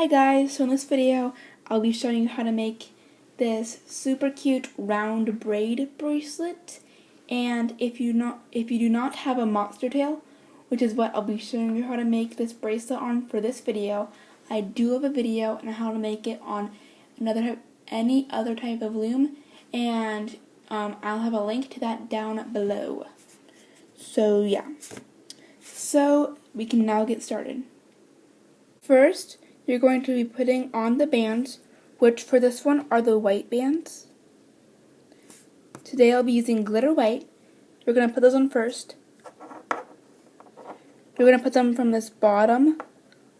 Hi guys, so in this video I'll be showing you how to make this super cute round braid bracelet. And if you do not have a monster tail, which is what I'll be showing you how to make this bracelet on for this video, I do have a video on how to make it on any other type of loom, and I'll have a link to that down below. So yeah, so we can now get started. First, you're going to be putting on the bands, which for this one are the white bands. Today I'll be using glitter white. We're going to put those on first. We're going to put them from this bottom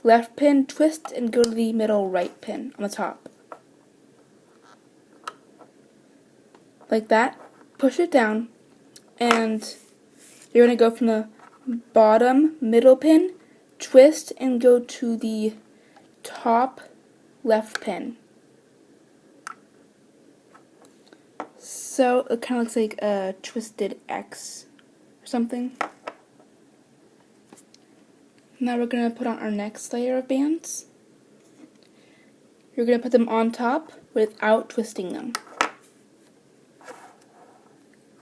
left pin, twist, and go to the middle right pin on the top. Like that. Push it down, and you're going to go from the bottom middle pin, twist, and go to the top left pin. So it kind of looks like a twisted X or something. Now we're going to put on our next layer of bands. You're going to put them on top without twisting them.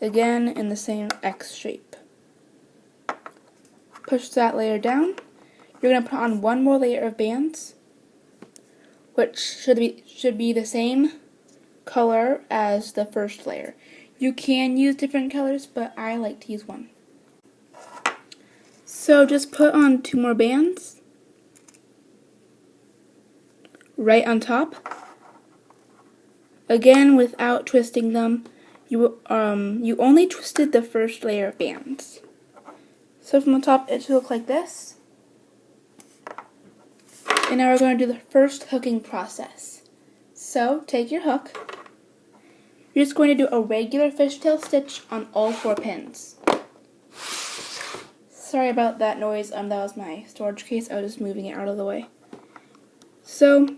Again in the same X shape. Push that layer down. You're going to put on one more layer of bands, which should be the same color as the first layer. You can use different colors, but I like to use one. So just put on two more bands right on top. Again, without twisting them. You only twisted the first layer of bands. So from the top it should look like this. And now we're going to do the first hooking process. So take your hook. You're just going to do a regular fishtail stitch on all 4 pins. Sorry about that noise. That was my storage case. I was just moving it out of the way. So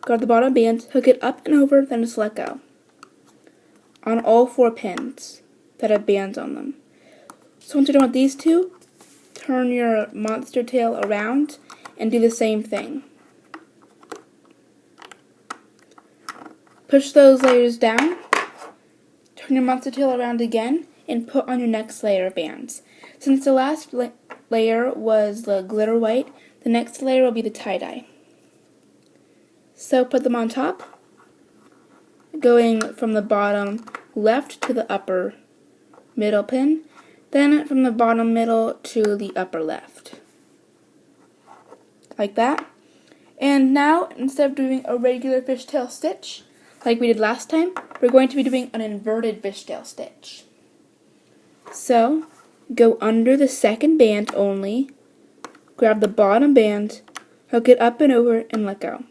grab the bottom band, hook it up and over, then just let go. On all 4 pins that have bands on them. So once you're done with these two, turn your monster tail around and do the same thing. Push those layers down, turn your monster tail around again, and put on your next layer of bands. Since the last layer was the glitter white, the next layer will be the tie-dye. So put them on top, going from the bottom left to the upper middle pin, then from the bottom middle to the upper left. Like that. And now, instead of doing a regular fishtail stitch, like we did last time, we're going to be doing an inverted fishtail stitch. So, go under the second band only, grab the bottom band, hook it up and over, and let go.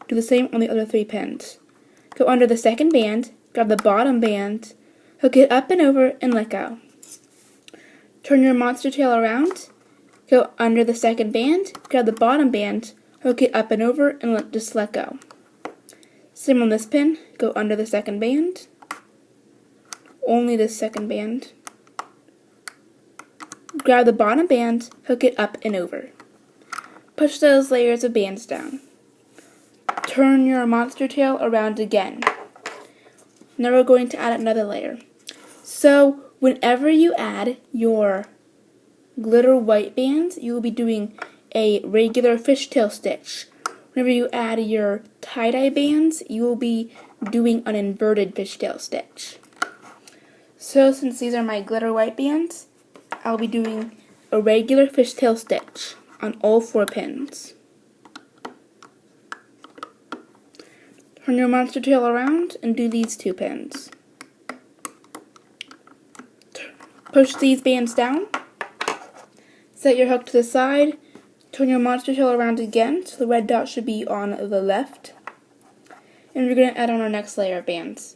Do the same on the other 3 pins. Go under the second band, grab the bottom band, hook it up and over, and let go. Turn your monster tail around, go under the second band, grab the bottom band, hook it up and over, and just let go. Same on this pin, go under the second band, only this second band, grab the bottom band, hook it up and over. Push those layers of bands down. Turn your monster tail around again. Now we're going to add another layer. So whenever you add your glitter white bands, you will be doing a regular fishtail stitch. Whenever you add your tie-dye bands, you will be doing an inverted fishtail stitch. So since these are my glitter white bands, I'll be doing a regular fishtail stitch on all 4 pins. Turn your monster tail around and do these 2 pins. Push these bands down. Set your hook to the side. Turn your monster tail around again, so the red dot should be on the left. And we're going to add on our next layer of bands.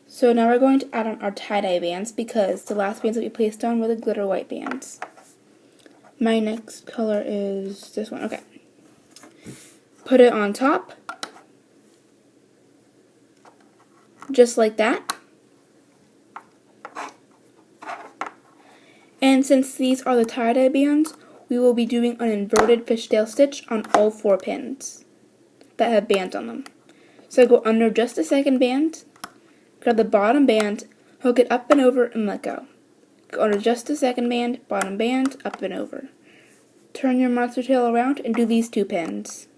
So now we're going to add on our tie-dye bands because the last bands that we placed on were the glitter white bands. My next color is this one. Okay. Put it on top. Just like that. And since these are the tie-dye bands, we will be doing an inverted fishtail stitch on all 4 pins. that have bands on them. So go under just the second band, grab the bottom band, hook it up and over, and let go. Go under just the second band, bottom band, up and over. Turn your monster tail around and do these 2 pins.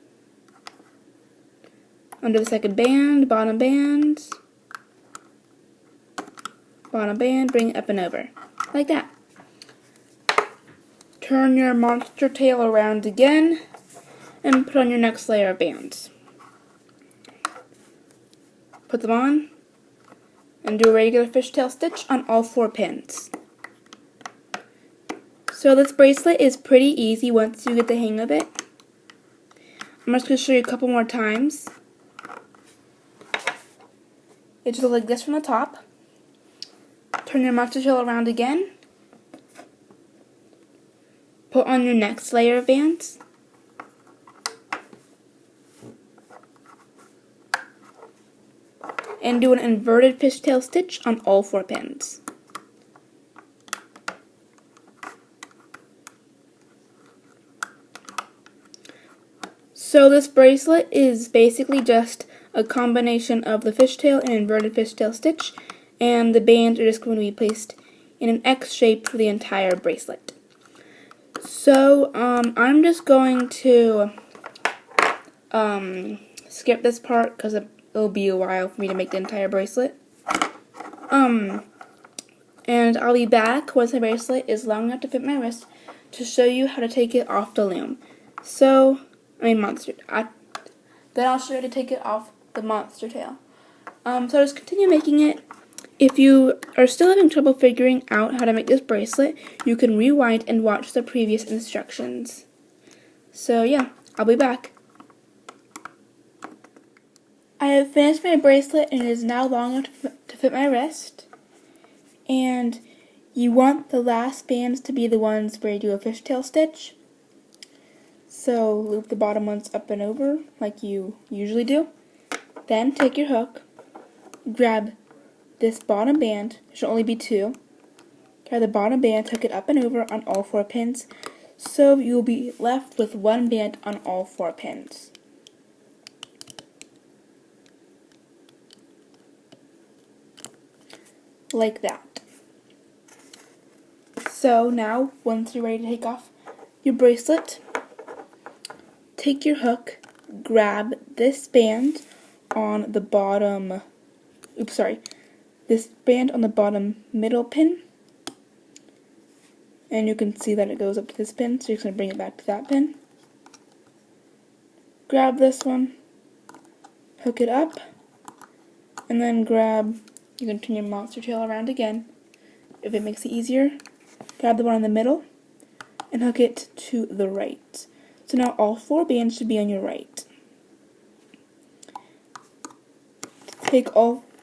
Under the second band, bottom band, bring it up and over, like that. Turn your monster tail around again and put on your next layer of bands. Put them on and do a regular fishtail stitch on all 4 pins. So this bracelet is pretty easy once you get the hang of it. I'm just going to show you a couple more times. It just looks like this from the top. Turn your monster tail around again. Put on your next layer of bands. And do an inverted fishtail stitch on all 4 pins. So this bracelet is basically just a combination of the fishtail and inverted fishtail stitch, and the bands are just going to be placed in an X shape for the entire bracelet. So I'm just going to skip this part because it'll be a while for me to make the entire bracelet. And I'll be back once the bracelet is long enough to fit my wrist to show you how to take it off the loom. So, then I'll show you how to take it off the monster tail. So just continue making it. If you are still having trouble figuring out how to make this bracelet, you can rewind and watch the previous instructions. So yeah, I'll be back. I have finished my bracelet and it is now long enough to fit my wrist. And you want the last bands to be the ones where you do a fishtail stitch. So loop the bottom ones up and over like you usually do. Then take your hook, grab this bottom band, it should only be 2. Grab the bottom band, hook it up and over on all 4 pins. So you'll be left with 1 band on all 4 pins. Like that. So now, once you're ready to take off your bracelet, take your hook, grab this band on the bottom, this band on the bottom middle pin, and you can see that it goes up to this pin, so you're just going to bring it back to that pin. Grab this one, hook it up, and then you can turn your monster tail around again, if it makes it easier. Grab the one in the middle, and hook it to the right. So now all 4 bands should be on your right.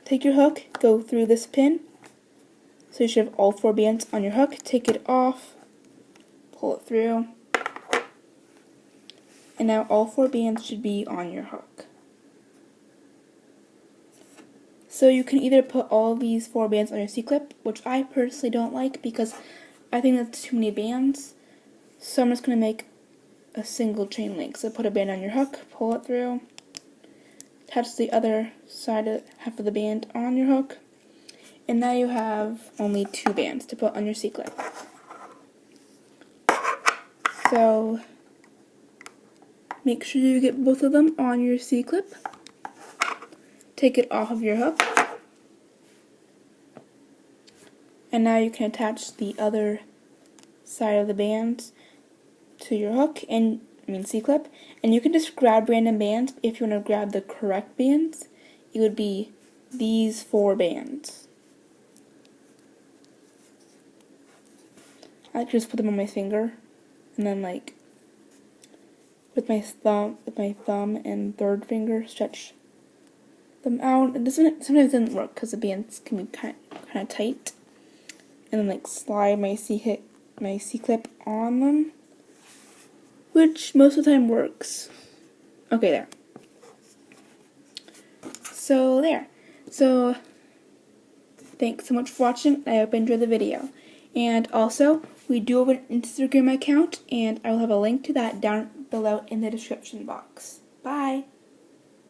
Take your hook, go through this pin, so you should have all 4 bands on your hook. Take it off, pull it through, and now all 4 bands should be on your hook. So you can either put all these 4 bands on your C-clip, which I personally don't like because I think that's too many bands. So I'm just going to make a single chain link. So put a band on your hook, pull it through, attach the other side half of the band on your hook, and now you have only 2 bands to put on your C-clip. So make sure you get both of them on your C-clip. Take it off of your hook, and now you can attach the other side of the band to your hook and C-clip, and you can just grab random bands. If you want to grab the correct bands, it would be these 4 bands. I just put them on my finger, and then with my thumb and 3rd finger stretch them out. It sometimes doesn't work because the bands can be kind of tight, and then slide my C-clip on them, which most of the time works. Okay, there. So there. So thanks so much for watching. I hope you enjoyed the video. And also, we do have an Instagram account, and I will have a link to that down below in the description box. Bye!